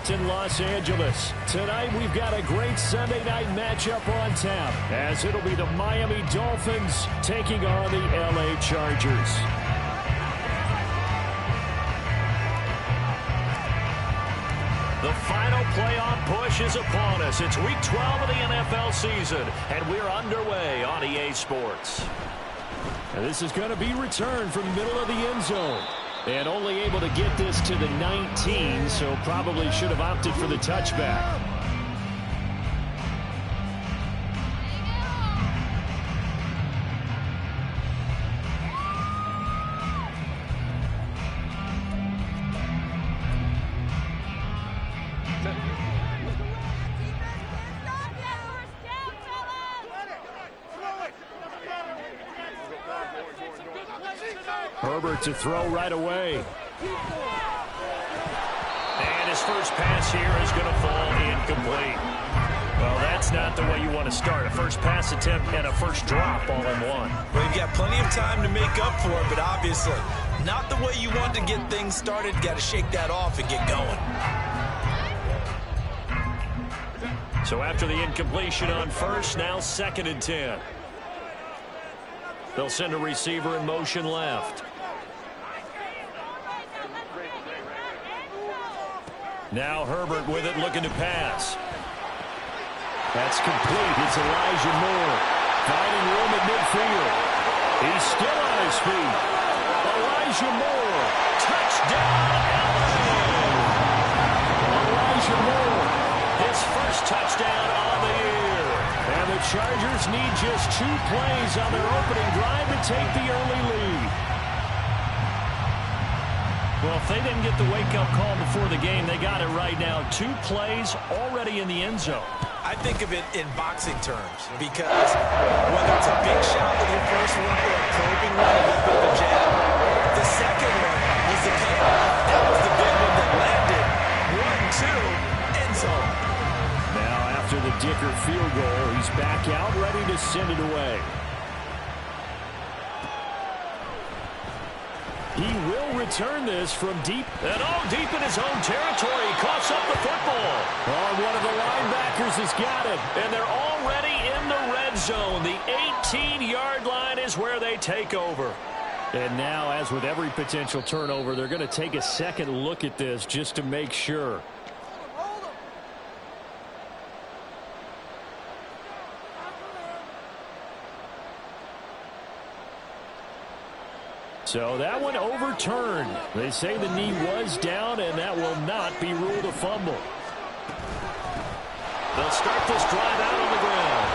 start in Los Angeles. Tonight we've got a great Sunday night matchup on tap, as it'll be the Miami Dolphins taking on the LA Chargers. The final playoff push is upon us. It's Week 12 of the NFL season, and we're underway on EA Sports. And this is going to be returned from the middle of the end zone. And only able to get this to the 19, so probably should have opted for the touchback. Herbert to throw right away. And his first pass here is going to fall incomplete. Well, that's not the way you want to start. A first pass attempt and a first drop all in one. Well, you've got plenty of time to make up for it, but obviously not the way you want to get things started. Got to shake that off and get going. So after the incompletion on first, now 2nd and 10. They'll send a receiver in motion left. Now Herbert with it, looking to pass. That's complete. It's Elijah Moore finding room at midfield. He's still on his feet. Elijah Moore, touchdown LA! Elijah Moore, his first touchdown on the year. And the Chargers need just 2 plays on their opening drive to take the early lead. Well, if they didn't get the wake-up call before the game, they got it right now. 2 plays already in the end zone. I think of it in boxing terms because whether it's a big shot with your first one or a probing one, a little bit of a jab, the second one was the payoff. That was the big one that landed. 1-2, end zone. Now, after the Dicker field goal, he's back out, ready to send it away. He will return this from deep. And deep in his own territory. He coughs up the football. One of the linebackers has got it. And they're already in the red zone. The 18-yard line is where they take over. And now, as with every potential turnover, they're going to take a second look at this just to make sure. So that one overturned. They say the knee was down, and that will not be ruled a fumble. They'll start this drive out on the ground.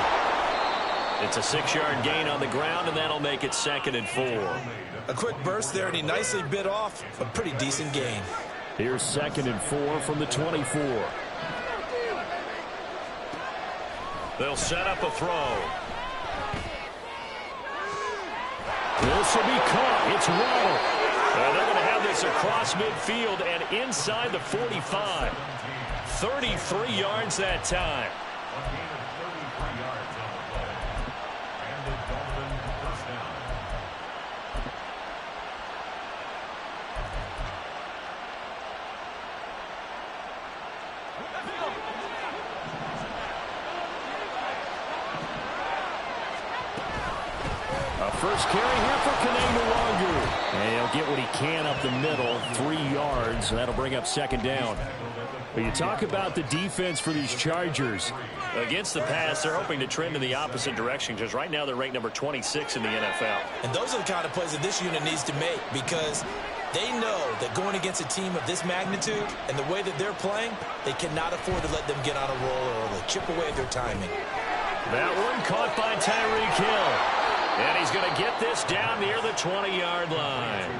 It's a 6-yard gain on the ground, and that'll make it 2nd and 4. A quick burst there, and he nicely bit off a pretty decent gain. Here's 2nd and 4 from the 24. They'll set up a throw. This will be caught. It's Waddle. They're going to have this across midfield and inside the 45. 33 yards that time. First carry here for Kene Nwangwu. And he'll get what he can up the middle, 3 yards. And that'll bring up 2nd down. But you talk about the defense for these Chargers. Against the pass, they're hoping to trend in the opposite direction because right now they're ranked number 26 in the NFL. And those are the kind of plays that this unit needs to make because they know that going against a team of this magnitude and the way that they're playing, they cannot afford to let them get on a roll early, chip away at their timing. That one caught by Tyreek Hill. And he's going to get this down near the 20-yard line.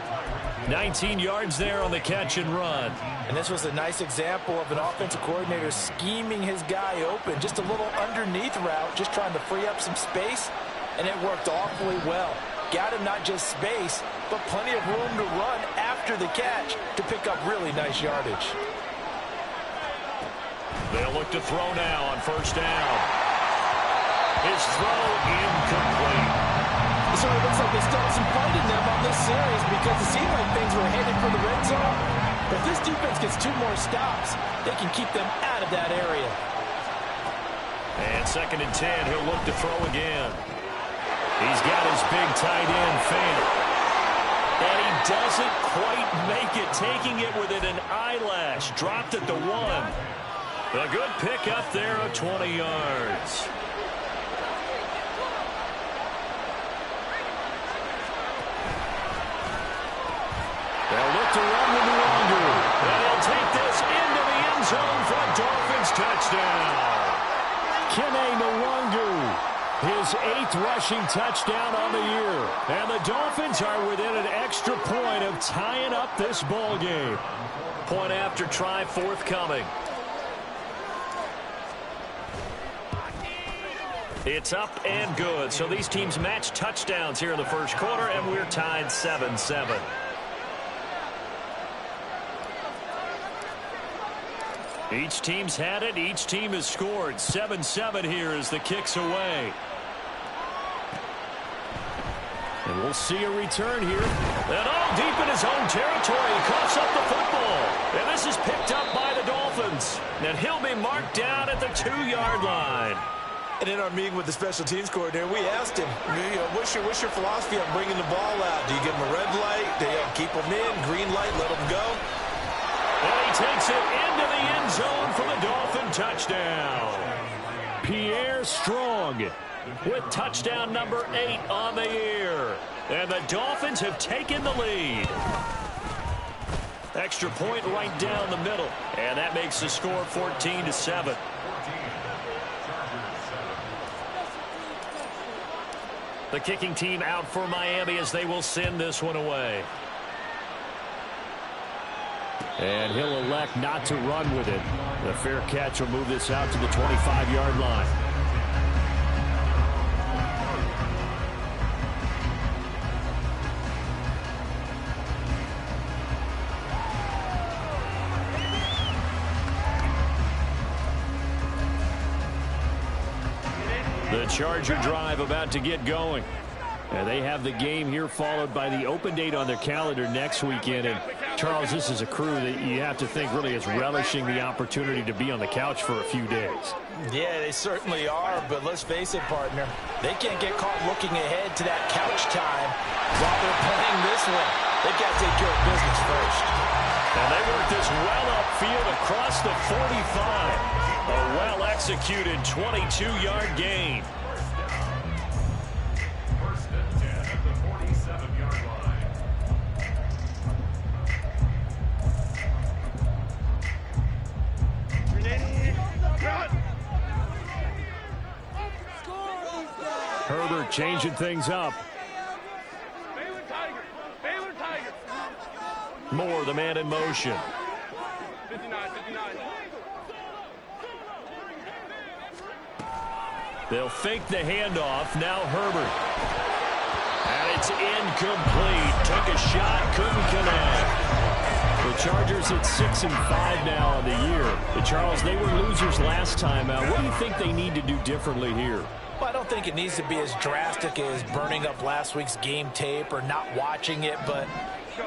19 yards there on the catch and run. And this was a nice example of an offensive coordinator scheming his guy open. Just a little underneath route, just trying to free up some space. And it worked awfully well. Got him not just space, but plenty of room to run after the catch to pick up really nice yardage. They'll look to throw now on first down. His throw incomplete. So it looks like they still have some fight in them on this series because it seemed like things were headed for the red zone. If this defense gets 2 more stops, they can keep them out of that area. And 2nd and 10, he'll look to throw again. He's got his big tight end, Fant. And he doesn't quite make it, taking it within an eyelash. Dropped at the 1. A good pick up there of 20 yards. They'll look to run with Nwangwu. And he'll take this into the end zone for a Dolphins touchdown. Kene Nwangwu, his 8th rushing touchdown on the year. And the Dolphins are within an extra point of tying up this ball game. Point after try forthcoming. It's up and good. So these teams match touchdowns here in the first quarter, and we're tied 7-7. Each team's had it. Each team has scored. 7-7 here as the kick's away. And we'll see a return here. And all deep in his own territory. He coughs up the football. And this is picked up by the Dolphins. And he'll be marked down at the 2-yard line. And in our meeting with the special teams coordinator, we asked him, what's your philosophy on bringing the ball out? Do you give him a red light? Do you keep him in? Green light, let him go? And he takes it into the end zone for the Dolphin touchdown. Pierre Strong with touchdown number 8 on the year. And the Dolphins have taken the lead. Extra point right down the middle. And that makes the score 14-7. The kicking team out for Miami as they will send this one away. And he'll elect not to run with it. The fair catch will move this out to the 25-yard line. The Charger drive about to get going. And they have the game here followed by the open date on their calendar next weekend. And Charles, this is a crew that you have to think really is relishing the opportunity to be on the couch for a few days. Yeah, they certainly are, but let's face it, partner. They can't get caught looking ahead to that couch time while they're playing this one. They've got to take care of business first. And they work this well upfield across the 45. A well-executed 22-yard gain. First and 10 at the 47-yard line. Herbert changing things up. Baylor Tigers. Moore, the man in motion. 59. They'll fake the handoff. Now Herbert. And it's incomplete. Took a shot, couldn't connect. The Chargers at 6-5 now on the year. The Charles, they were losers last time out. What do you think they need to do differently here? Well, I don't think it needs to be as drastic as burning up last week's game tape or not watching it, but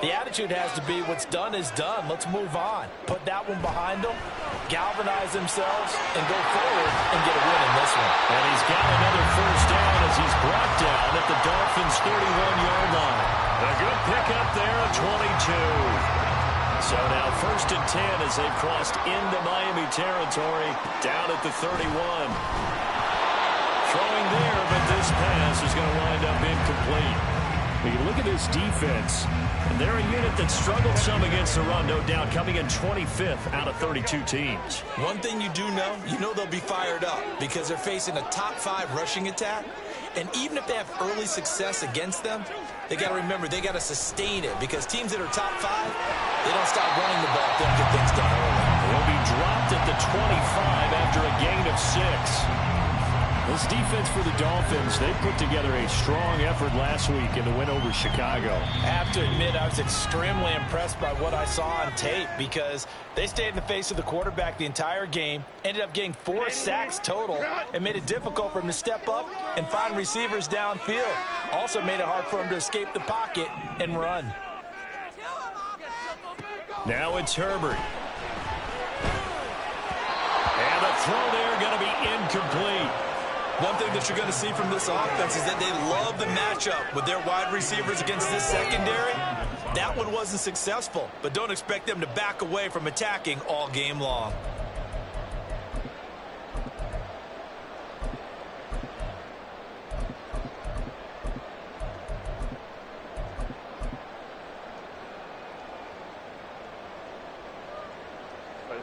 the attitude has to be what's done is done. Let's move on. Put that one behind them, galvanize themselves, and go forward and get a win in this one. And he's got another first down as he's brought down at the Dolphins' 31-yard line. A good pickup there of 22. So now 1st and 10 as they've crossed into Miami territory, down at the 31. Throwing there, but this pass is going to wind up incomplete. You look at this defense, and they're a unit that struggled some against the run, no doubt, coming in 25th out of 32 teams. One thing you do know, they'll be fired up because they're facing a top 5 rushing attack. And even if they have early success against them, they got to remember they got to sustain it because teams that are top 5, they don't stop running the ball if they don't get things done early. They'll be dropped at the 25 after a gain of 6. This defense for the Dolphins, they put together a strong effort last week in the win over Chicago. I have to admit, I was extremely impressed by what I saw on tape because they stayed in the face of the quarterback the entire game, ended up getting 4 sacks total, and made it difficult for him to step up and find receivers downfield. Also made it hard for him to escape the pocket and run. Now it's Herbert. And the throw there going to be incomplete. One thing that you're going to see from this offense is that they love the matchup with their wide receivers against this secondary. That one wasn't successful, but don't expect them to back away from attacking all game long.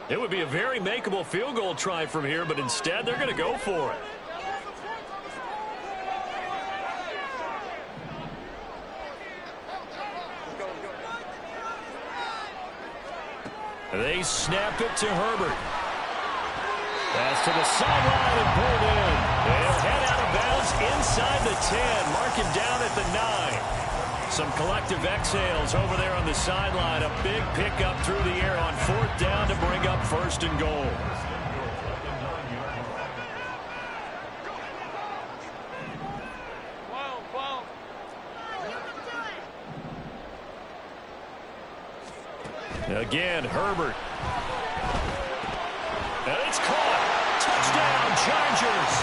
It would be a very makeable field goal try from here, but instead they're going to go for it. They snap it to Herbert. Pass to the sideline and pulled in. They'll head out of bounds inside the 10. Mark him down at the 9. Some collective exhales over there on the sideline. A big pickup through the air on 4th down to bring up 1st and goal. Again, Herbert. And it's caught. Touchdown, Chargers.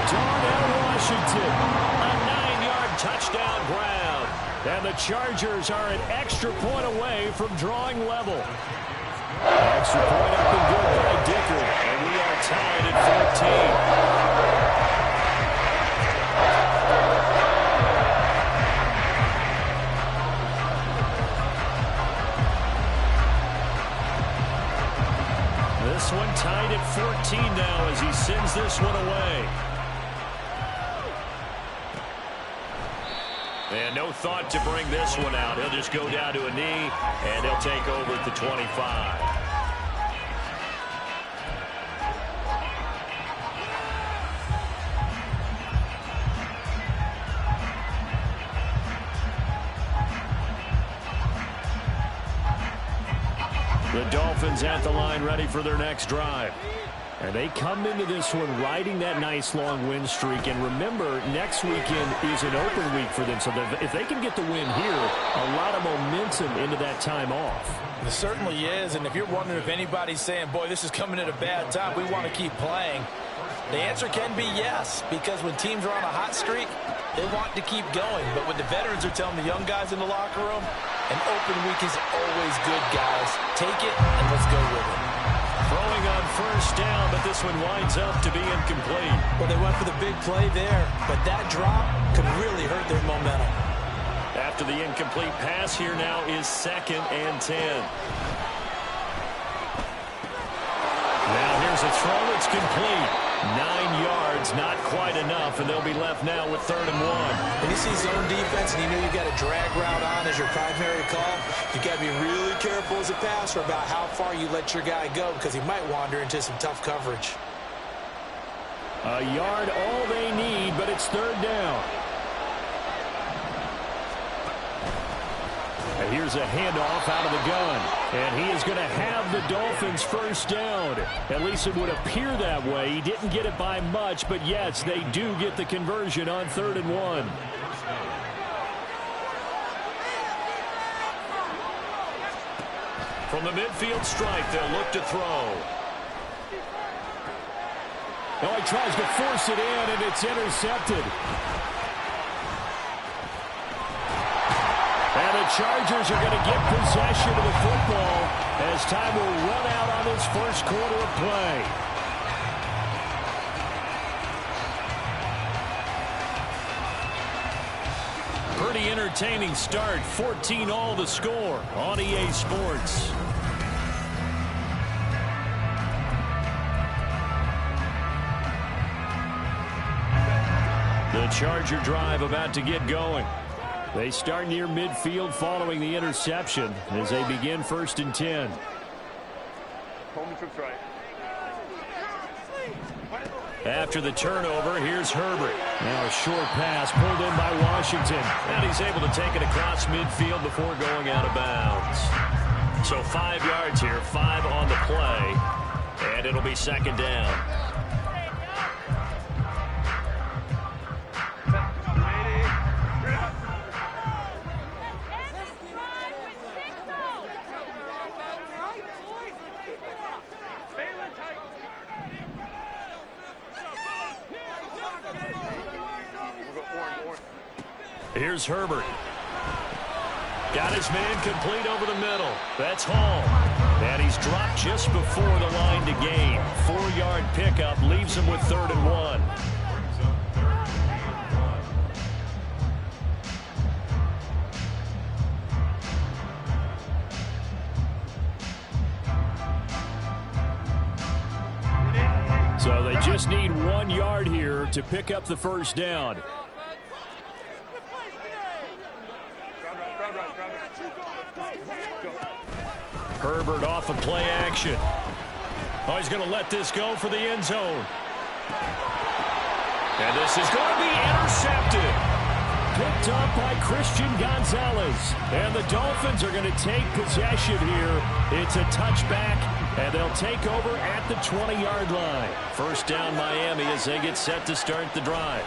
Darnell Washington. A 9-yard touchdown ground. And the Chargers are an extra point away from drawing level. Extra point up and good by Dicker. And we are tied at 14. This one tied at 14 now as he sends this one away. And no thought to bring this one out. He'll just go down to a knee, and he'll take over at the 25. The Dolphins at the line ready for their next drive. And they come into this one riding that nice long win streak. And remember, next weekend is an open week for them. So if they can get the win here, a lot of momentum into that time off. It certainly is. And if you're wondering if anybody's saying, boy, this is coming at a bad time, we want to keep playing, the answer can be yes. Because when teams are on a hot streak, they want to keep going. But what the veterans are telling the young guys in the locker room, an open week is always good, guys. Take it and let's go with it. Throwing on 1st down, but this one winds up to be incomplete. Well, they went for the big play there, but that drop could really hurt their momentum. After the incomplete pass, here now is 2nd and 10. Now here's a throw. It's complete. 9 yards, not quite enough, and they'll be left now with 3rd and 1. When you see zone defense and you know you got a drag route on as your primary call, you got to be really careful as a passer about how far you let your guy go because he might wander into some tough coverage. A yard, all they need, but it's 3rd down. And here's a handoff out of the gun. And he is going to have the Dolphins 1st down. At least it would appear that way. He didn't get it by much, but yes, they do get the conversion on 3rd and 1. From the midfield stripe, they'll look to throw. Now he tries to force it in, and it's intercepted. And the Chargers are going to get possession of the football as time will run out on this 1st quarter of play. Pretty entertaining start. 14-all the score on EA Sports. The Charger drive about to get going. They start near midfield following the interception as they begin 1st and 10. After the turnover, here's Herbert. Now a short pass pulled in by Washington. And he's able to take it across midfield before going out of bounds. So 5 yards here, 5 on the play. And it'll be 2nd down. Here's Herbert. Got his man complete over the middle. That's Hall. And he's dropped just before the line to gain. 4-yard pickup leaves him with 3rd and 1. So they just need 1 yard here to pick up the first down. Herbert off of play action. Oh, he's going to let this go for the end zone. And this is going to be intercepted. Picked up by Christian Gonzalez. And the Dolphins are going to take possession here. It's a touchback, and they'll take over at the 20-yard line. First down Miami as they get set to start the drive.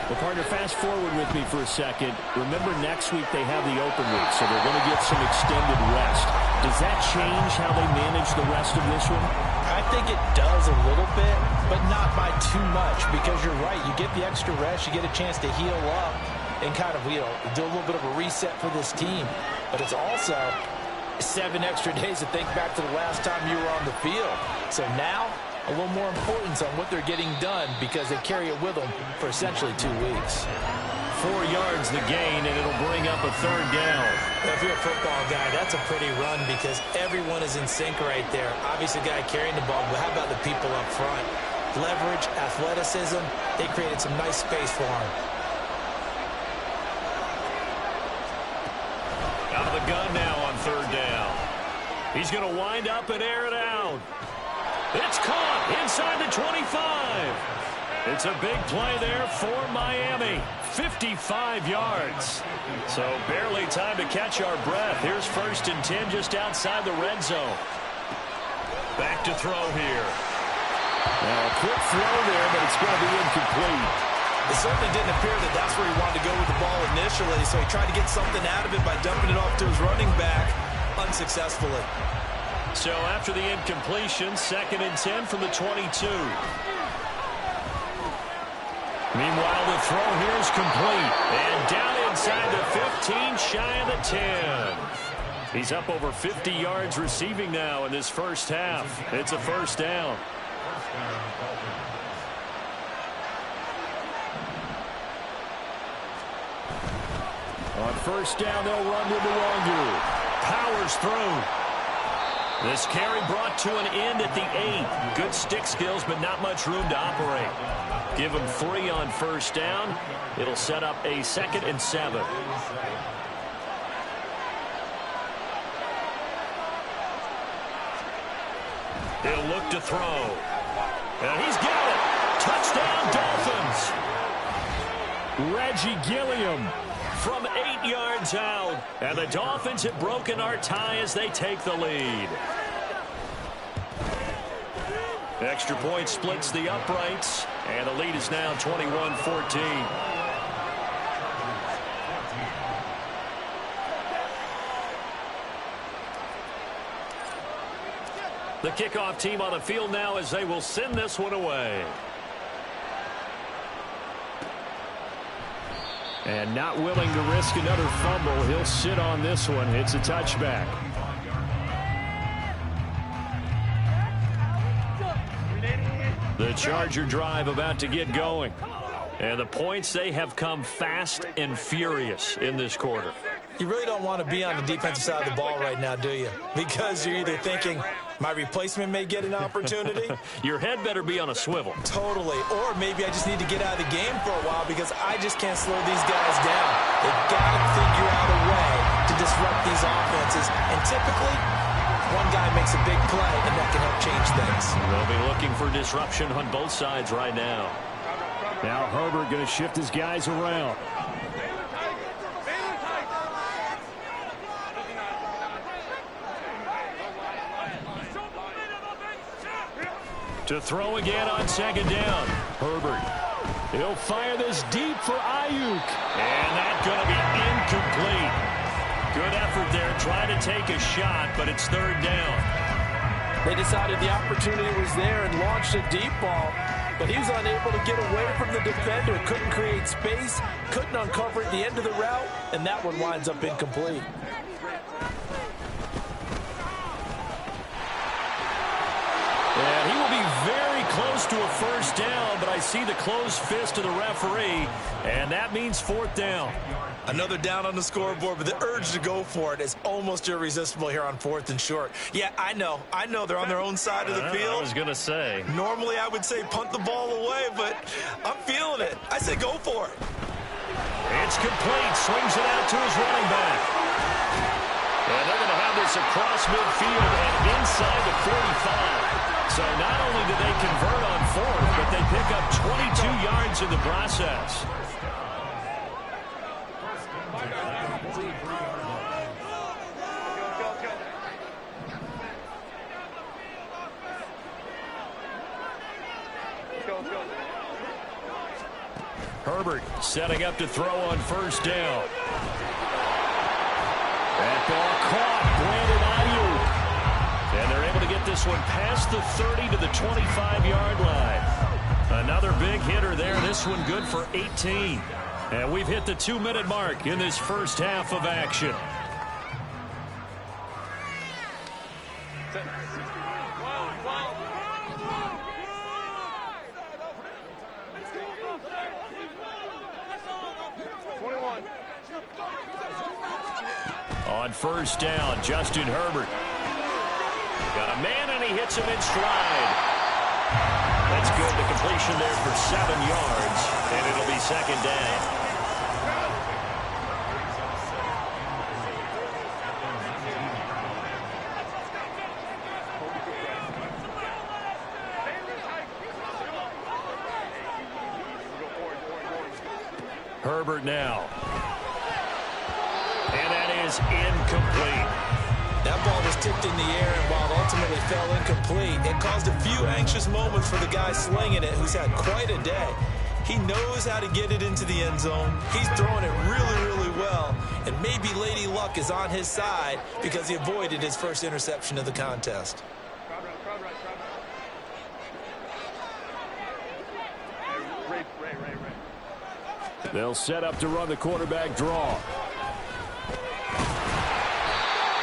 Well, partner, fast forward with me for a second. Remember, next week they have the open week, so they're going to get some extended rest. Does that change how they manage the rest of this one? I think it does a little bit, but not by too much, because you're right. You get the extra rest, you get a chance to heal up and kind of, do a little bit of a reset for this team. But it's also 7 extra days to think back to the last time you were on the field. So now, a little more importance on what they're getting done because they carry it with them for essentially 2 weeks. 4 yards the gain, and it'll bring up a 3rd down. If you're a football guy, that's a pretty run because everyone is in sync right there. Obviously, the guy carrying the ball, but how about the people up front? Leverage, athleticism, they created some nice space for him. Out of the gun now on 3rd down. He's going to wind up and air it out. It's caught inside the 25. It's a big play there for Miami. 55 yards. So barely time to catch our breath. Here's 1st and 10 just outside the red zone. Back to throw here. Now a quick throw there, but it's going to be incomplete. It certainly didn't appear that that's where he wanted to go with the ball initially, so he tried to get something out of it by dumping it off to his running back unsuccessfully. So after the incompletion, 2nd and 10 from the 22. Meanwhile, the throw here is complete. And down inside the 15, shy of the 10. He's up over 50 yards receiving now in this first half. It's a 1st down. On 1st down, they'll run with the longer. Powers through. This carry brought to an end at the 8. Good stick skills, but not much room to operate. Give him 3 on 1st down. It'll set up a 2nd and 7. He'll look to throw. And he's got it. Touchdown, Dolphins. Reggie Gilliam from 8 yards out. And the Dolphins have broken our tie as they take the lead. Extra point splits the uprights. And the lead is now 21-14. The kickoff team on the field now as they will send this one away. And not willing to risk another fumble, he'll sit on this one. It's a touchback. The Charger drive about to get going. And the points, they have come fast and furious in this quarter. You really don't want to be on the defensive side of the ball right now, do you? Because you're either thinking, my replacement may get an opportunity. Your head better be on a swivel. Totally. Or maybe I just need to get out of the game for a while because I just can't slow these guys down. They've got to figure out a way to disrupt these offenses. And typically, one guy makes a big play, and that can help change things. They'll be looking for disruption on both sides right now. Now Herbert going to shift his guys around. To throw again on 2nd down. Herbert. He'll fire this deep for Ayuk. And that's going to be incomplete. Good effort there trying to take a shot, but it's 3rd down. They decided the opportunity was there and launched a deep ball. but he was unable to get away from the defender, couldn't create space, couldn't uncover at the end of the route, and that one winds up incomplete. And he will be very close to a first down, but I see the closed fist of the referee, and that means fourth down. Another down on the scoreboard, but the urge to go for it is almost irresistible here on 4th and short. Yeah, I know they're on their own side of the field. I was going to say. Normally I would say punt the ball away, but I'm feeling it. I say go for it. It's complete. Swings it out to his running back. And they're going to have this across midfield and inside the 45. So not only do they convert on 4th, but they pick up 22 yards in the process. Herbert setting up to throw on first down. That ball caught. Brandon Ayuk. And they're able to get this one past the 30 to the 25-yard line. Another big hitter there. This one good for 18. And we've hit the 2-minute mark in this first half of action. On first down, Justin Herbert. Got a man, and he hits him in stride. That's good. The completion there for 7 yards, and it'll be second down. Herbert now. And that is incomplete. That ball was tipped in the air, and while it ultimately fell incomplete, it caused a few anxious moments for the guy slinging it, who's had quite a day. He knows how to get it into the end zone. He's throwing it really, really well, and maybe Lady Luck is on his side because he avoided his first interception of the contest. They'll set up to run the quarterback draw.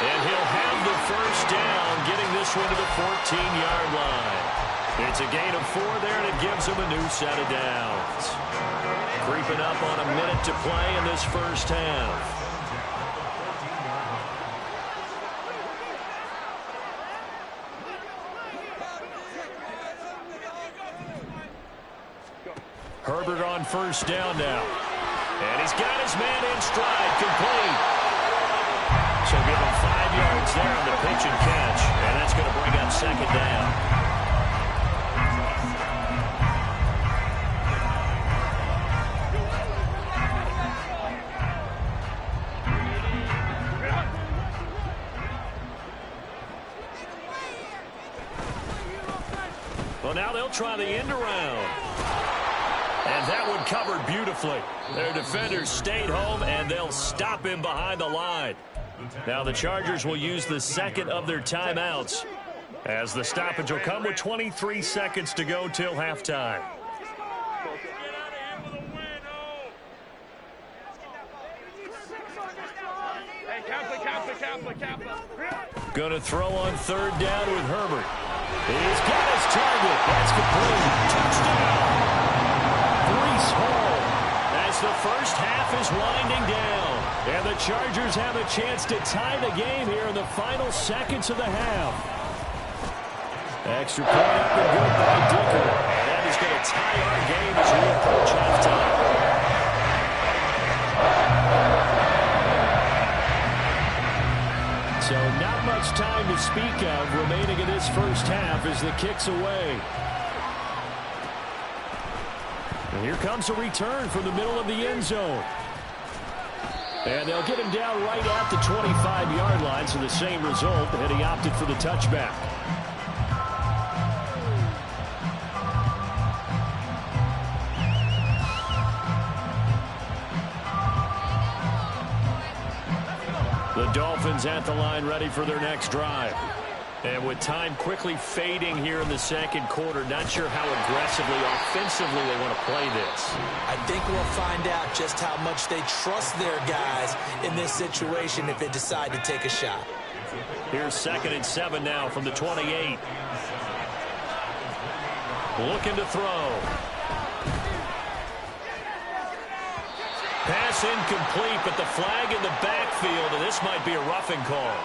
And he'll have the first down, getting this one to the 14-yard line. It's a gain of 4 there, and it gives him a new set of downs. Creeping up on a minute to play in this first half. Herbert on first down now. And he's got his man in stride, complete. So give him 5 yards there on the pitch and catch, and that's going to bring up second down. Well, now they'll try the end around. And that one covered beautifully. Their defenders stayed home, and they'll stop him behind the line. Now the Chargers will use the second of their timeouts, as the stoppage will come with 23 seconds to go till halftime. Going to throw on third down with Herbert. He's got his target. That's complete. Touchdown. Breece Hall, as the first half is winding down. And the Chargers have a chance to tie the game here in the final seconds of the half. Extra point up and good by Dicker. And that is going to tie our game as we approach halftime. So not much time to speak of remaining in this first half as the kick's away. And here comes a return from the middle of the end zone. And they'll get him down right at the 25-yard line, so the same result, and he opted for the touchback. The Dolphins at the line ready for their next drive. And with time quickly fading here in the second quarter, not sure how aggressively, offensively they want to play this. I think we'll find out just how much they trust their guys in this situation if they decide to take a shot. Here's 2nd and 7 now from the 28. Looking to throw. Pass incomplete, but the flag in the backfield, and this might be a roughing call.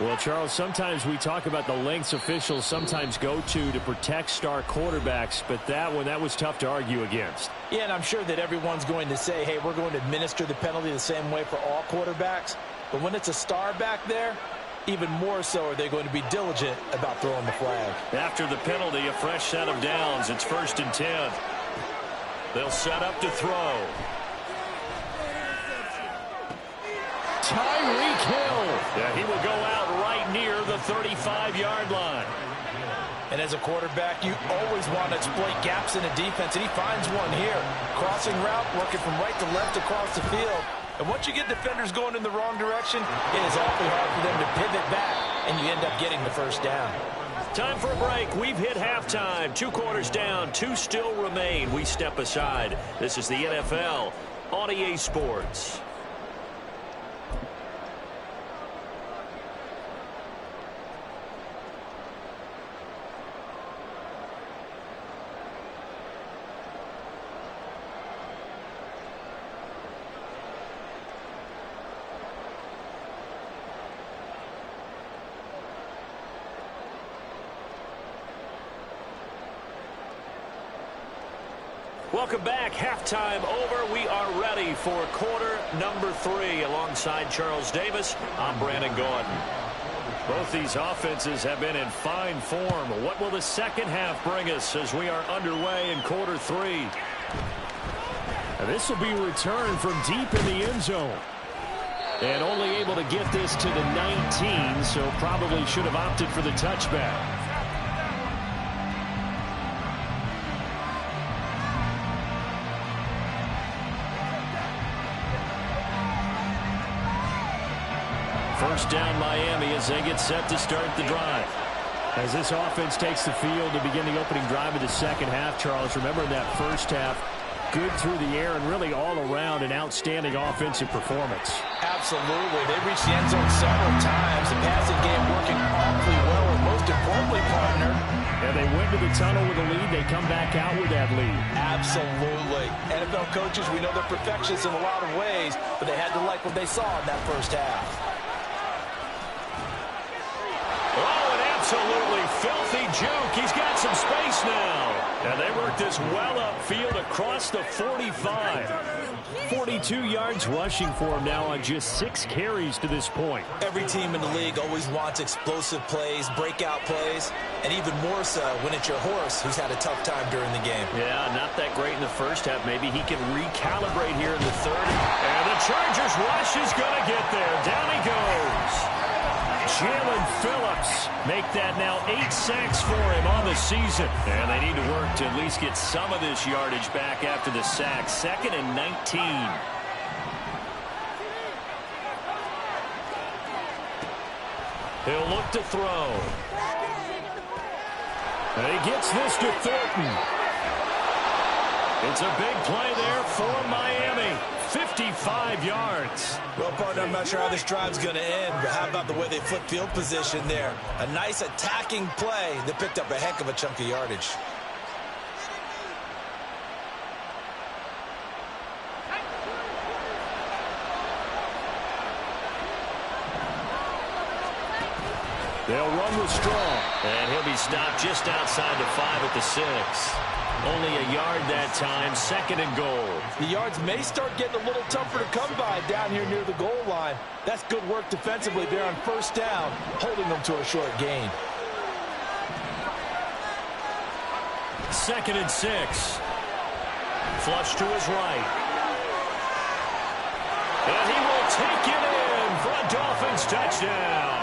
Well, Charles, sometimes we talk about the lengths officials sometimes go to protect star quarterbacks, but that was tough to argue against. Yeah, and I'm sure that everyone's going to say, hey, we're going to administer the penalty the same way for all quarterbacks. But when it's a star back there, even more so are they going to be diligent about throwing the flag. After the penalty, a fresh set of downs. It's 1st and 10. They'll set up to throw. Tyreek Hill. Yeah, he will go out right near the 35-yard line. And as a quarterback, you always want to exploit gaps in a defense, and he finds one here. Crossing route, working from right to left across the field. And once you get defenders going in the wrong direction, it is awfully hard for them to pivot back, and you end up getting the first down. Time for a break. We've hit halftime. 2 quarters down, 2 still remain. We step aside. This is the NFL on EA Sports. Welcome back. Halftime over. We are ready for quarter number 3. Alongside Charles Davis, I'm Brandon Gordon. Both these offenses have been in fine form. What will the second half bring us as we are underway in quarter 3? This will be returned from deep in the end zone. And only able to get this to the 19, so probably should have opted for the touchback. First down Miami as they get set to start the drive. As this offense takes the field to begin the opening drive of the second half, Charles, remember in that first half, good through the air and really all around an outstanding offensive performance. Absolutely. They reached the end zone several times. The passing game working awfully well, and most importantly, partner. And they went to the tunnel with a lead. They come back out with that lead. Absolutely. NFL coaches, we know they're perfectionists in a lot of ways, but they had to like what they saw in that first half. Oh, an absolutely filthy juke. He's got some space now. And they work this well upfield across the 45. 42 yards rushing for him now on just 6 carries to this point. Every team in the league always wants explosive plays, breakout plays, and even more so when it's your horse who's had a tough time during the game. Yeah, not that great in the first half. Maybe he can recalibrate here in the third. And the Chargers rush is going to get there. Down he goes. Jalen Phillips make that now 8 sacks for him on the season. And they need to work to at least get some of this yardage back after the sack. 2nd and 19. He'll look to throw. And he gets this to Thornton. It's a big play there for Miami. 55 yards. Well, partner, I'm not sure how this drive's going to end, but how about the way they flip field position there? A nice attacking play that picked up a heck of a chunk of yardage. They'll run with Strong. And he'll be stopped just outside the 5 at the 6. Only a yard that time, 2nd and goal. The yards may start getting a little tougher to come by down here near the goal line. That's good work defensively there on first down, holding them to a short gain. 2nd and 6. Flush to his right. And he will take it in for a Dolphins touchdown.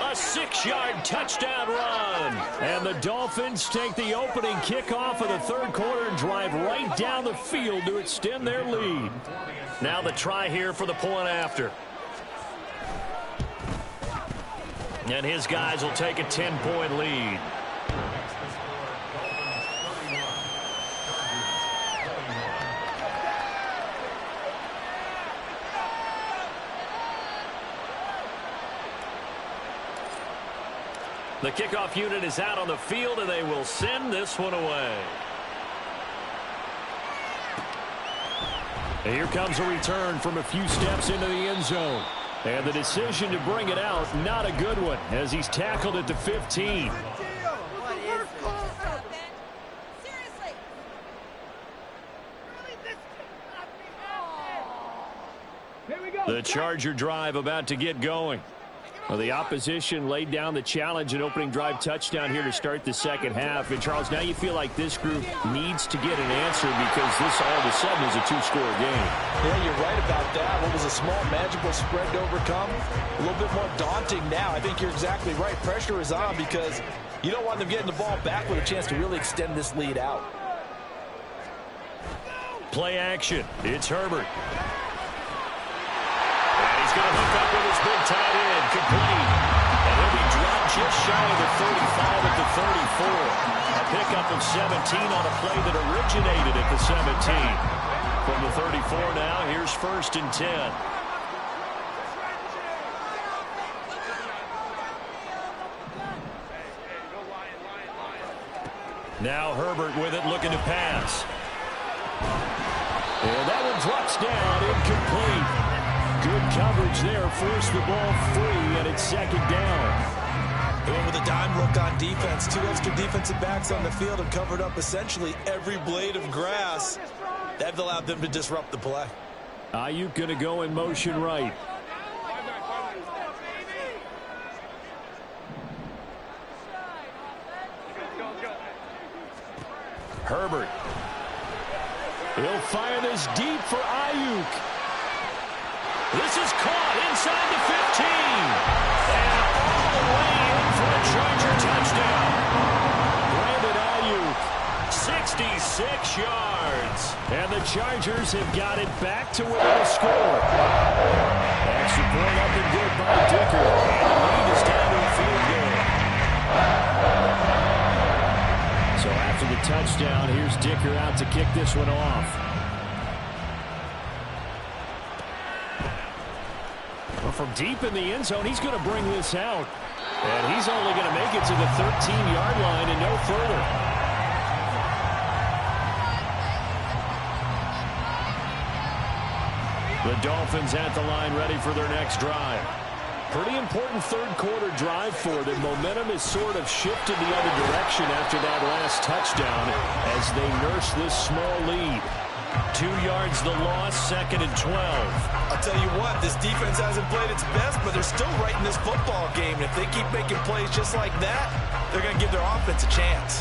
A 6-yard touchdown run. And the Dolphins take the opening kickoff of the third quarter and drive right down the field to extend their lead. Now the try here for the point after. And his guys will take a 10-point lead. The kickoff unit is out on the field, and they will send this one away. And here comes a return from a few steps into the end zone. And the decision to bring it out, not a good one, as he's tackled at the 15. The Charger drive about to get going. Well, the opposition laid down the challenge and opening drive touchdown here to start the second half. And, Charles, now you feel like this group needs to get an answer because this all of a sudden is a two-score game. Yeah, you're right about that. What was a small, magical spread to overcome, a little bit more daunting now. I think you're exactly right. Pressure is on because you don't want them getting the ball back with a chance to really extend this lead out. Play action. It's Herbert. He's going to hook up with his big tight end, complete. And he'll be dropped just shy of the 35 at the 34. A pickup of 17 on a play that originated at the 17. From the 34 now, here's 1st and 10. Now Herbert with it, looking to pass. And that one drops down, incomplete. Good coverage there, forced the ball free, and it's 2nd down. Going with a dime look on defense. 2 extra defensive backs on the field and covered up essentially every blade of grass. That allowed them to disrupt the play. Ayuk going to go in motion right. Herbert. He'll fire this deep for Ayuk. This is caught inside the 15. And all the way in for a Charger touchdown. Brandon Ayuk, 66 yards. And the Chargers have got it back to within a score. Extra point up and good by Dicker. And the lead is down to a field goal. So after the touchdown, here's Dicker out to kick this one off. From deep in the end zone, he's going to bring this out. And he's only going to make it to the 13-yard line and no further. The Dolphins at the line ready for their next drive. Pretty important third-quarter drive for them. Momentum has sort of shifted the other direction after that last touchdown as they nurse this small lead. 2 yards the loss, 2nd and 12. I'll tell you what, this defense hasn't played its best, but they're still right in this football game. And if they keep making plays just like that, they're going to give their offense a chance.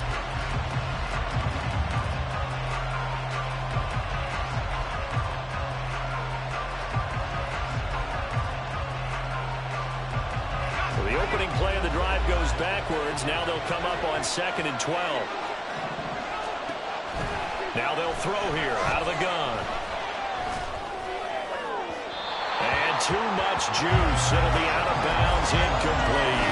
Well, the opening play of the drive goes backwards. Now they'll come up on 2nd and 12. Now they'll throw here out of the gun. And too much juice. It'll be out of bounds, incomplete.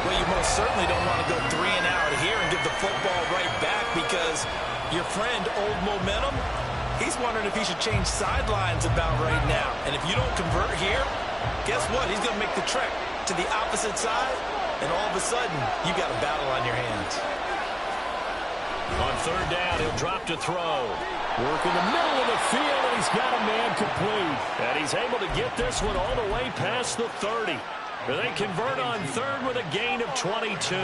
Well, you most certainly don't want to go 3 and out here and give the football right back because your friend, Old Momentum, he's wondering if he should change sidelines about right now. And if you don't convert here, guess what? He's going to make the trek to the opposite side, and all of a sudden, you got a battle on your hands. On 3rd down, he'll drop to throw. Work in the middle of the field, and he's got a man complete. And he's able to get this one all the way past the 30. They convert on 3rd with a gain of 22.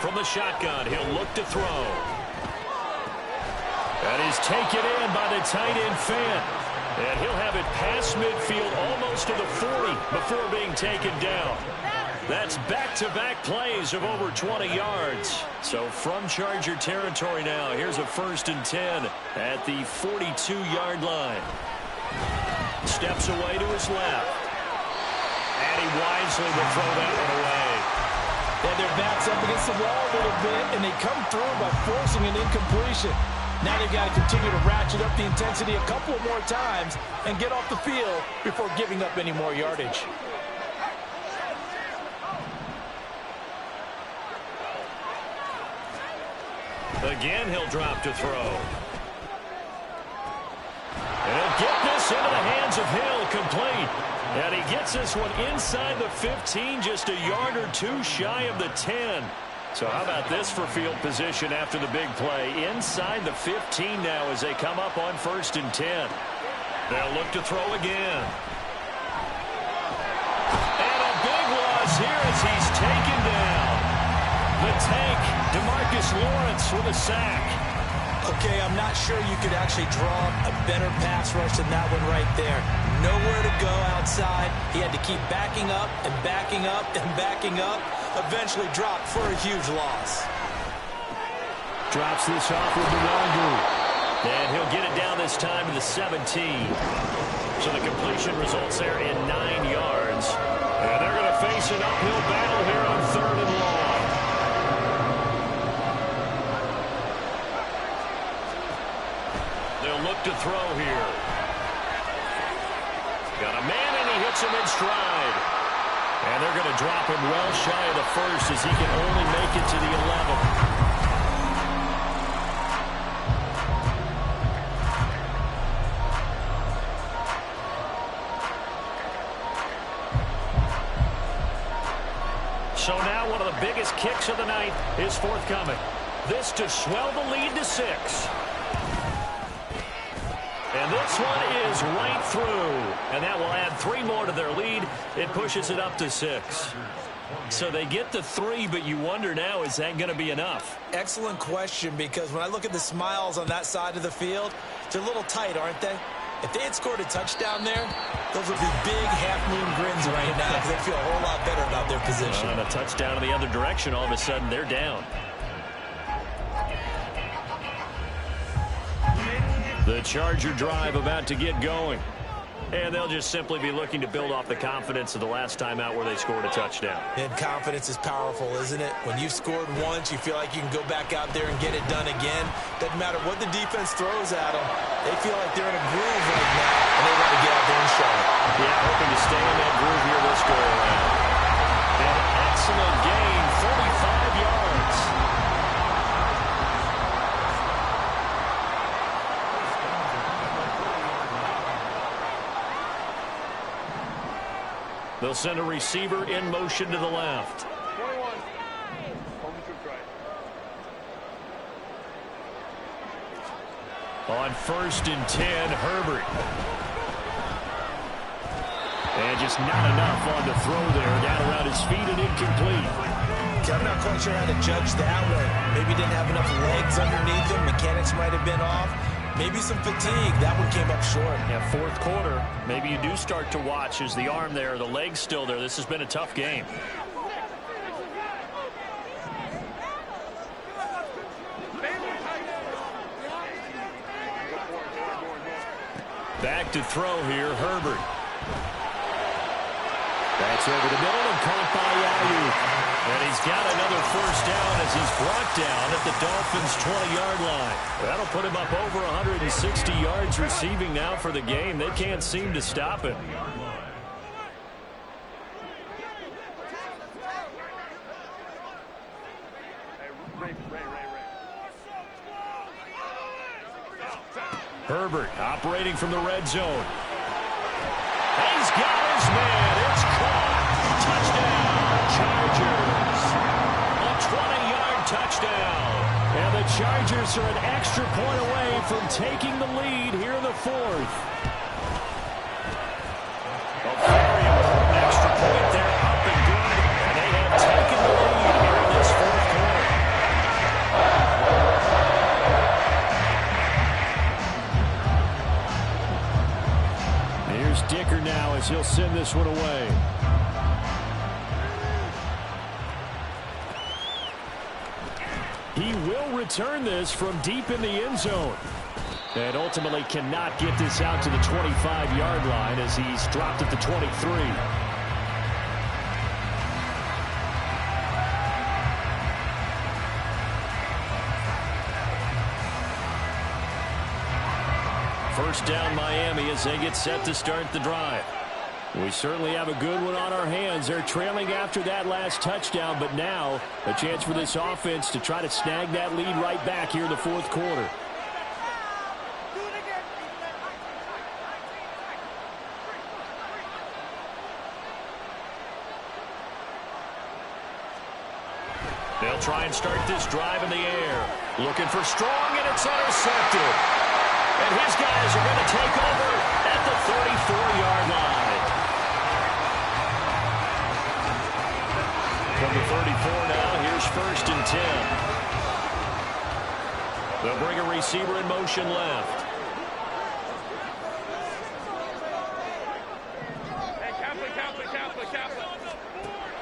From the shotgun, he'll look to throw. And he's taken in by the tight end Fant. And he'll have it past midfield almost to the 40 before being taken down. That's back-to-back plays of over 20 yards. So from Charger territory now, here's a 1st and 10 at the 42-yard line. Steps away to his left. And he wisely will throw that one away. They had their backs up against the wall a little bit, and they come through by forcing an incompletion. Now they've got to continue to ratchet up the intensity a couple more times and get off the field before giving up any more yardage. Again, he'll drop to throw. And he'll get this into the hands of Hill, complete. And he gets this one inside the 15, just a yard or two shy of the 10. So how about this for field position after the big play? Inside the 15 now as they come up on 1st and 10. They'll look to throw again. And a big loss here as he's taken down. The tank, DeMarcus Lawrence with a sack. Okay, I'm not sure you could actually draw a better pass rush than that one right there. Nowhere to go outside. He had to keep backing up and backing up and backing up. Eventually dropped for a huge loss. Drops this off with Nwangu. And he'll get it down this time to the 17. So the completion results there in 9 yards. And they're going to face an uphill battle here on 3rd and long. They'll look to throw here. Got a man, and he hits him in stride. And they're going to drop him well shy of the 1st as he can only make it to the 11. So now one of the biggest kicks of the night is forthcoming. This to swell the lead to 6. And this one is right through. And that will add 3 more to their lead. It pushes it up to 6. So they get the 3, but you wonder now, is that going to be enough? Excellent question, because when I look at the smiles on that side of the field, they're a little tight, aren't they? If they had scored a touchdown there, those would be big half-moon grins right now because they feel a whole lot better about their position. And a touchdown in the other direction, all of a sudden they're down. The Charger drive about to get going. And they'll just simply be looking to build off the confidence of the last time out where they scored a touchdown. And confidence is powerful, isn't it? When you've scored once, you feel like you can go back out there and get it done again. Doesn't matter what the defense throws at them. They feel like they're in a groove right now, and they want to get out there and show it. Yeah, hoping to stay in that groove here this go-around. An excellent gain, 45 yards. They'll send a receiver in motion to the left. 21. On 1st and 10, Herbert. And just not enough on the throw there. Down around his feet and incomplete. I'm not quite sure how to judge that one. Maybe didn't have enough legs underneath him. Mechanics might have been off. Maybe some fatigue. That one came up short. Yeah, 4th quarter. Maybe you do start to watch as the arm there, the leg's still there. This has been a tough game. Back to throw here, Herbert. That's over the middle and caught by Ayuk. And he's got another 1st down as he's brought down at the Dolphins' 20-yard line. That'll put him up over 160 yards receiving now for the game. They can't seem to stop it. Herbert operating from the red zone. He's got his man. It's caught. Touchdown, Chargers. A 20-yard touchdown. And the Chargers are an extra point away from taking the lead here in the 4th. A very important extra point there, up and good. And they have taken the lead here in this 4th quarter. Here's Dicker now as he'll send this one away. He will return this from deep in the end zone. And ultimately cannot get this out to the 25-yard line as he's dropped at the 23. First down Miami as they get set to start the drive. We certainly have a good one on our hands. They're trailing after that last touchdown, but now a chance for this offense to try to snag that lead right back here in the fourth quarter. They'll try and start this drive in the air. Looking for Strong, and it's intercepted. And his guys are going to take over at the 34-yard line. From the 34 now, here's 1st and 10. They'll bring a receiver in motion left.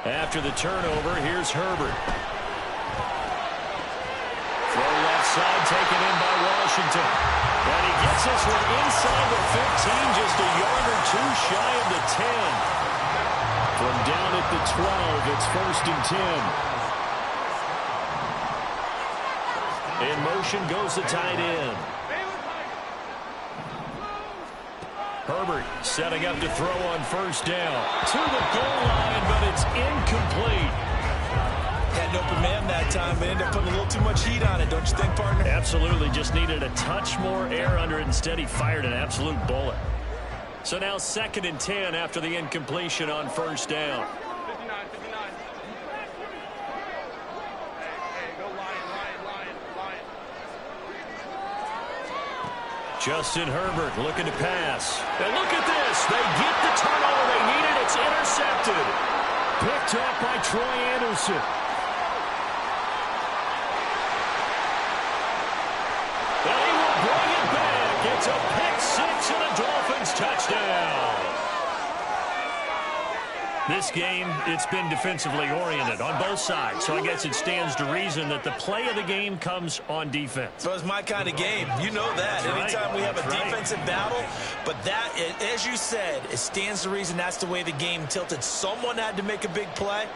After the turnover, here's Herbert. Throw left side, taken in by Washington. And he gets this one inside the 15, just a yard or two shy of the 10. From down at the 12, it's 1st and 10. In motion goes the tight end. Herbert setting up to throw on 1st down. To the goal line, but it's incomplete. Had an open man that time, but ended up putting a little too much heat on it, don't you think, partner? Absolutely. Just needed a touch more air under it. Instead, he fired an absolute bullet. So now 2nd and 10 after the incompletion on 1st down. Justin Herbert looking to pass. And look at this. They get the turnover they needed. It's intercepted. Picked up by Troy Anderson. And he will bring it back. It's a pick six and a Dolphins touchdown. This game, it's been defensively oriented on both sides, so I guess it stands to reason that the play of the game comes on defense. So it's my kind of game. You know that. That's Anytime right. we have a That's right. defensive battle, but that, as you said, it stands to reason that's the way the game tilted. Someone had to make a big play,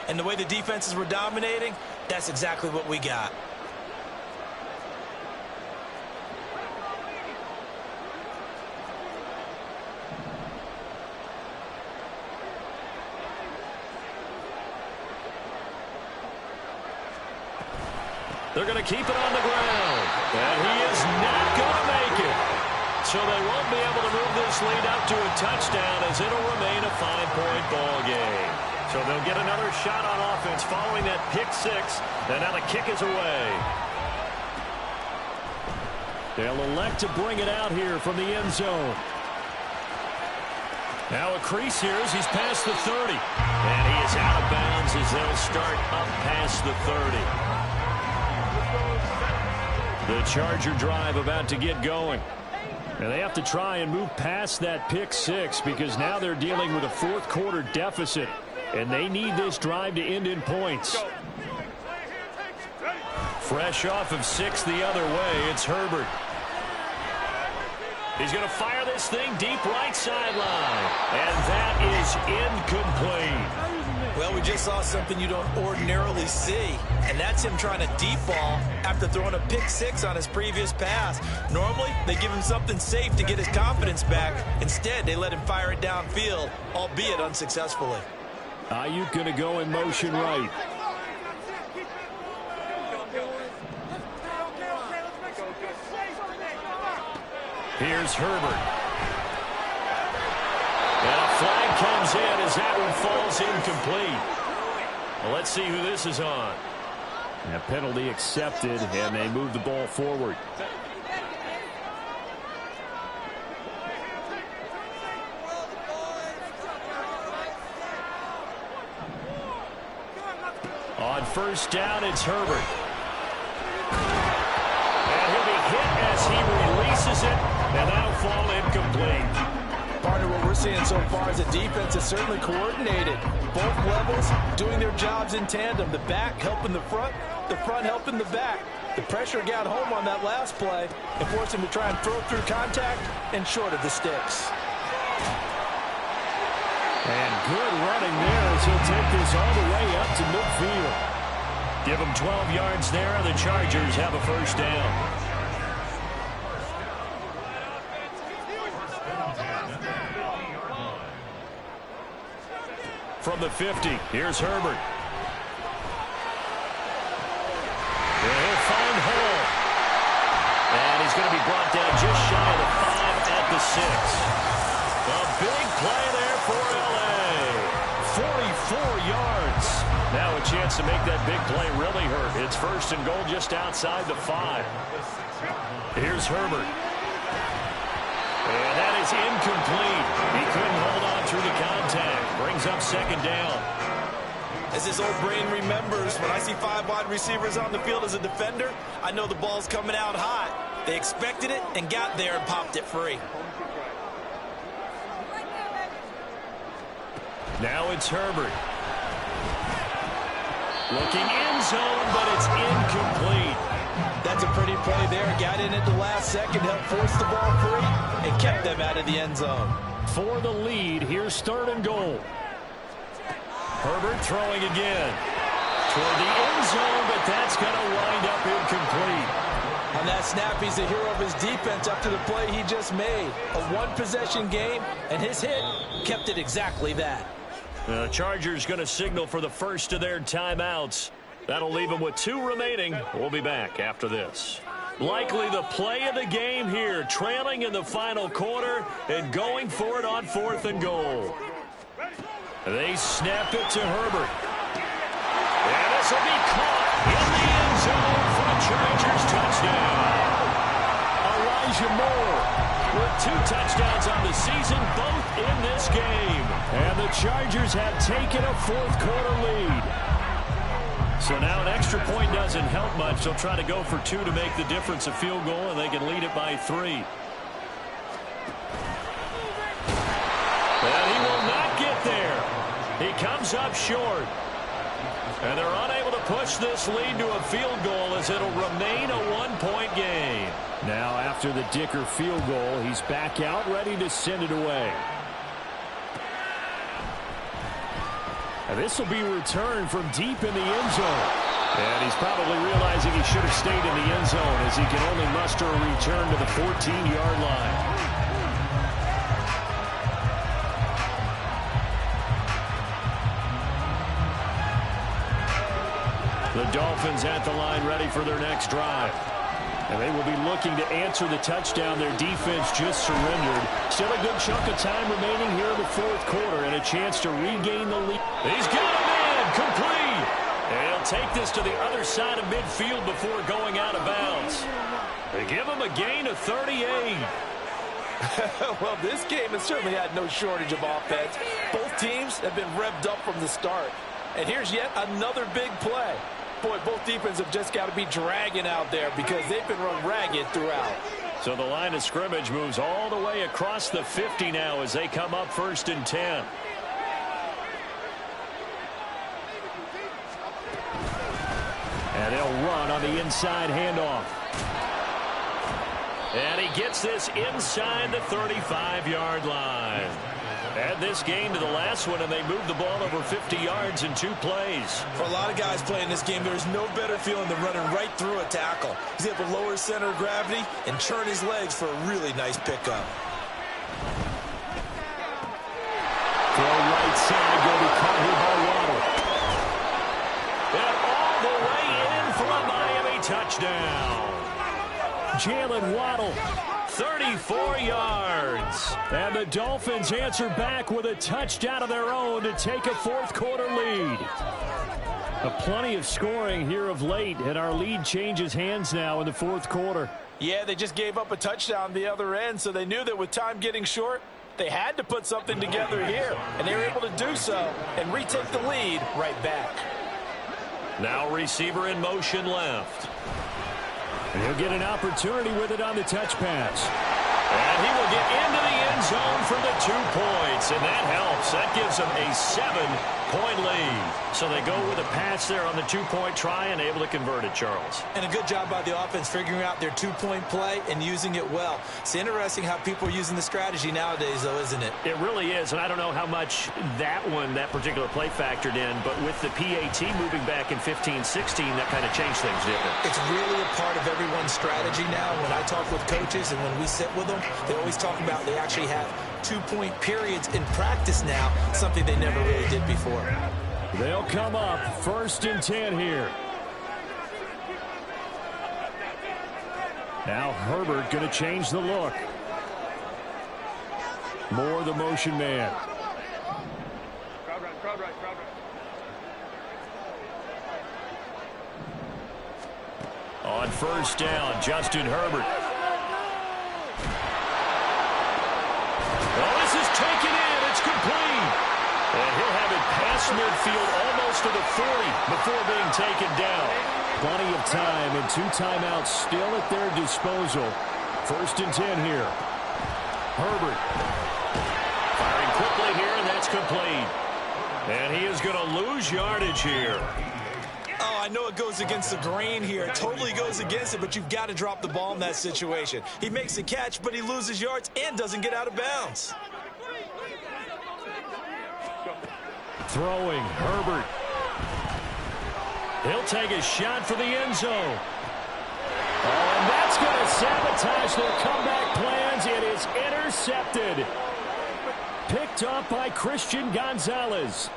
and the way the defenses were dominating, that's exactly what we got. They're going to keep it on the ground. And he is not going to make it. So they won't be able to move this lead up to a touchdown as it'll remain a 5-point ball game. So they'll get another shot on offense following that pick six. And now the kick is away. They'll elect to bring it out here from the end zone. Now a crease here as he's past the 30. And he is out of bounds as they'll start up past the 30. The Charger drive about to get going. And they have to try and move past that pick six because now they're dealing with a fourth quarter deficit. And they need this drive to end in points. Fresh off of 6 the other way, it's Herbert. He's going to fire this thing deep right sideline. And that is incomplete. Well, we just saw something you don't ordinarily see, and that's him trying to deep ball after throwing a pick six on his previous pass. Normally, they give him something safe to get his confidence back. Instead, they let him fire it downfield, albeit unsuccessfully. Ayuk going to go in motion right. Here's Herbert. And a flag comes in as that one falls incomplete. Well, let's see who this is on. A penalty accepted, and they move the ball forward. On 1st down, it's Herbert. And he'll be hit as he releases it, and that'll fall incomplete. Partner, what we're seeing so far is a defense that's certainly coordinated. Both levels doing their jobs in tandem. The back helping the front helping the back. The pressure got home on that last play and forced him to try and throw through contact and short of the sticks. And good running there as he'll take this all the way up to midfield. Give him 12 yards there, and the Chargers have a 1st down. From the 50, here's Herbert. He'll find Hall. And he's going to be brought down just shy of the 5 at the 6. A big play there for L.A. 44 yards. Now a chance to make that big play really hurt. It's first and goal just outside the 5. Here's Herbert. And that is incomplete. He couldn't hold on through the contact. Brings up second down. As his old brain remembers, when I see 5 wide receivers on the field as a defender, I know the ball's coming out hot. They expected it and got there and popped it free. Now it's Herbert. Looking end zone, but it's incomplete. That's a pretty play there. Got in at the last second, helped force the ball free, and kept them out of the end zone. For the lead, here's third and goal. Herbert throwing again. Toward the end zone, but that's going to wind up incomplete. On that snap, he's the hero of his defense up to the play he just made. A one-possession game, and his hit kept it exactly that. The Chargers going to signal for the first of their timeouts. That'll leave them with 2 remaining. We'll be back after this. Likely the play of the game here, trailing in the final quarter and going for it on 4th and goal. They snap it to Herbert. And this will be caught in the end zone for a Chargers touchdown. Elijah Moore with 2 touchdowns on the season, both in this game. And the Chargers have taken a 4th quarter lead. So now an extra point doesn't help much. They'll try to go for 2 to make the difference a field goal, and they can lead it by 3. And he will not get there. He comes up short. And they're unable to push this lead to a field goal as it'll remain a 1-point game. Now after the Dicker field goal, he's back out ready to send it away. And this will be returned from deep in the end zone. And he's probably realizing he should have stayed in the end zone as he can only muster a return to the 14-yard line. The Dolphins at the line ready for their next drive. And they will be looking to answer the touchdown their defense just surrendered. Still a good chunk of time remaining here in the 4th quarter and a chance to regain the lead. He's got him in, complete. And he'll take this to the other side of midfield before going out of bounds. They give him a gain of 38. Well, this game has certainly had no shortage of offense. Both teams have been revved up from the start. And here's yet another big play. Boy, both defenses have just got to be dragging out there because they've been run ragged throughout. So the line of scrimmage moves all the way across the 50 now as they come up 1st and 10. And they'll run on the inside handoff. And he gets this inside the 35-yard line. Add this game to the last one, and they moved the ball over 50 yards in 2 plays. For a lot of guys playing this game, there's no better feeling than running right through a tackle. He's able to lower his center of gravity and churn his legs for a really nice pickup. Throw right side, going to be caught here by Waddle. And all the way in for a Miami touchdown. Jalen Waddle. 34 yards. And the Dolphins answer back with a touchdown of their own to take a 4th quarter lead. Plenty of scoring here of late, and our lead changes hands now in the 4th quarter. Yeah, they just gave up a touchdown the other end, so they knew that with time getting short, they had to put something together here. And they were able to do so and retake the lead right back. Now receiver in motion left. And he'll get an opportunity with it on the touch pass. And he will get into the end zone for the 2 points. And that helps. That gives him a 6-point lead. So they go with a pass there on the 2-point try and able to convert it, Charles. And a good job by the offense figuring out their 2-point play and using it well. It's interesting how people are using the strategy nowadays, though, isn't it? It really is, and I don't know how much that particular play factored in, but with the PAT moving back in 15-16, that kind of changed things, didn't it? It's really a part of everyone's strategy now. When I talk with coaches and when we sit with them, they always talk about they actually have 2-point periods in practice now, something they never really did before. They'll come up 1st and 10 here. Now Herbert going to change the look. Moore the motion man. On 1st down, Justin Herbert. Oh, this is taken in. It's complete. And he'll have it past midfield almost to the 40 before being taken down. Plenty of time and 2 timeouts still at their disposal. 1st and 10 here. Herbert. Firing quickly here, and that's complete. And he is going to lose yardage here. Oh, I know it goes against the grain here. It totally goes against it, but you've got to drop the ball in that situation. He makes a catch, but he loses yards and doesn't get out of bounds. Throwing, Herbert. He'll take a shot for the end zone. Oh, and that's going to sabotage their comeback plans. It is intercepted. Picked up by Christian Gonzalez.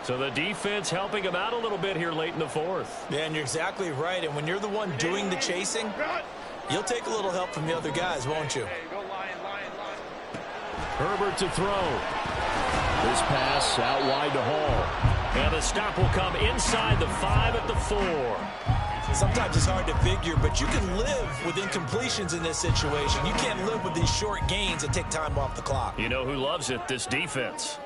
So the defense helping him out a little bit here late in the 4th. Yeah, and you're exactly right. And when you're the one doing the chasing, you'll take a little help from the other guys, won't you? Herbert to throw. This pass out wide to Hall. And the stop will come inside the 5 at the 4. Sometimes it's hard to figure, but you can live with incompletions in this situation. You can't live with these short gains that take time off the clock. You know who loves it? This defense.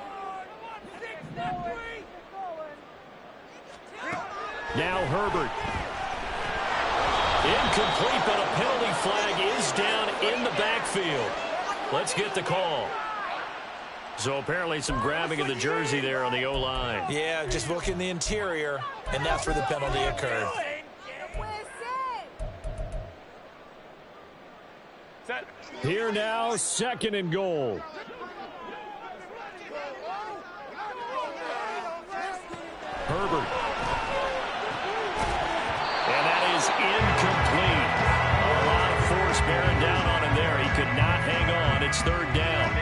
Now Herbert. Incomplete, but a penalty flag is down in the backfield. Let's get the call. So apparently some grabbing of the jersey there on the O-line. Yeah, just look in the interior, and that's where the penalty occurred. Here now, 2nd and goal. Herbert. And that is incomplete. A lot of force bearing down on him there. He could not hang on. It's 3rd down.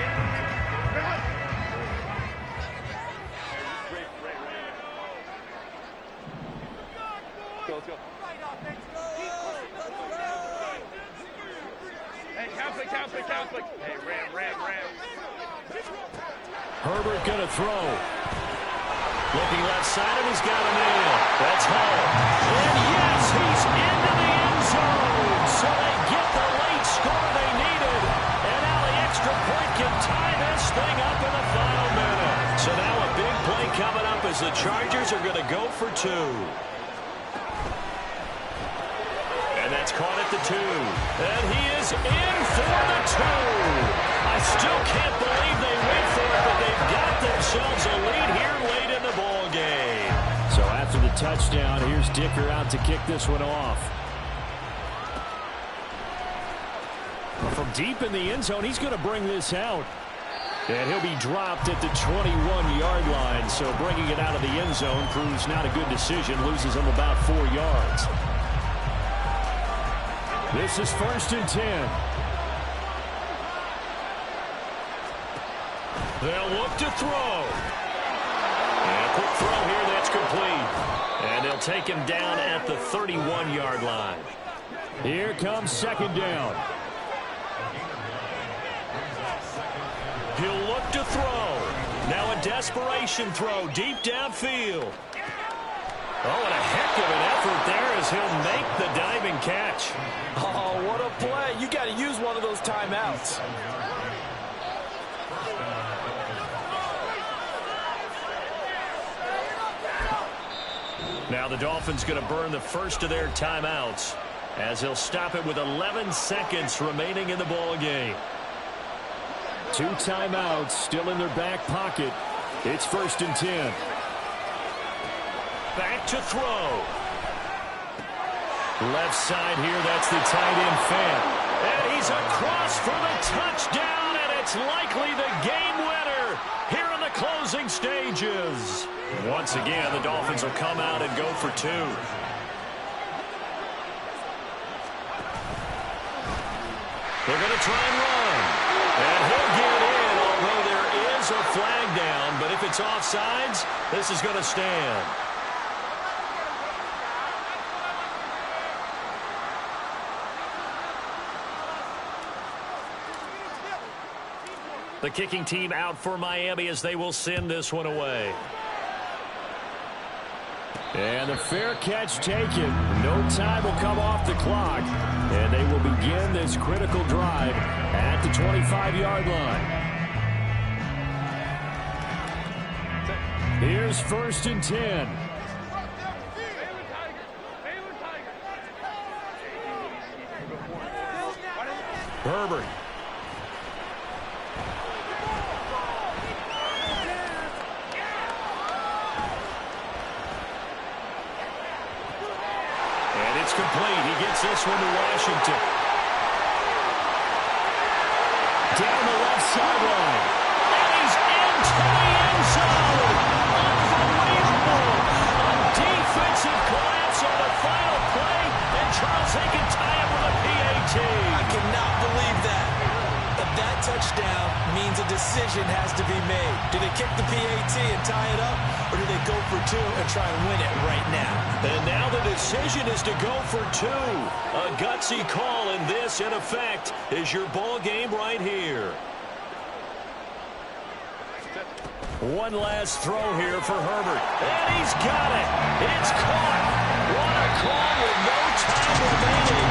Herbert going to throw. Looking left side, and he's got a man. That's Hall. And yes, he's into the end zone. So they get the late score they needed. And now the extra point can tie this thing up in the final minute. So now a big play coming up as the Chargers are going to go for 2. And that's caught at the 2. And he is in for the 2. I still can't believe they went for it, but they've got themselves a lead here late in the ball game. So after the touchdown, here's Dicker out to kick this one off. From deep in the end zone, he's going to bring this out. And he'll be dropped at the 21-yard line. So bringing it out of the end zone proves not a good decision. Loses him about 4 yards. This is 1st and 10. They'll look to throw. And a quick throw here, that's complete. And they'll take him down at the 31-yard line. Here comes 2nd down. He'll look to throw. Now a desperation throw deep downfield. Oh, and a heck of an effort there as he'll make the diving catch. Oh, what a play. You got to use one of those timeouts. Now the Dolphins going to burn the first of their timeouts as he'll stop it with 11 seconds remaining in the ball game. 2 timeouts still in their back pocket. It's 1st and 10. Back to throw. Left side here, that's the tight end fan. And he's across for the touchdown, and it's likely the game winner here in the closing stages. Once again, the Dolphins will come out and go for two. They're going to try and run. And he'll get in, although there is a flag down. But if it's offsides, this is going to stand. The kicking team out for Miami as they will send this one away. And the fair catch taken. No time will come off the clock. And they will begin this critical drive at the 25-yard line. Here's 1st and 10. Herbert. It's complete. He gets this one to Washington. Down the left sideline. And he's into the end zone. Unbelievable. A defensive collapse on the final play. And Charles, they can tie it with a PAT. I cannot believe that. But that touchdown means a decision has to be made. Do they kick the PAT and tie it up? Or do they go for two and try and win it right now? And now the decision is to go for two. A gutsy call, and this, in effect, is your ball game right here. One last throw here for Herbert. And he's got it. It's caught. What a call with no time remaining.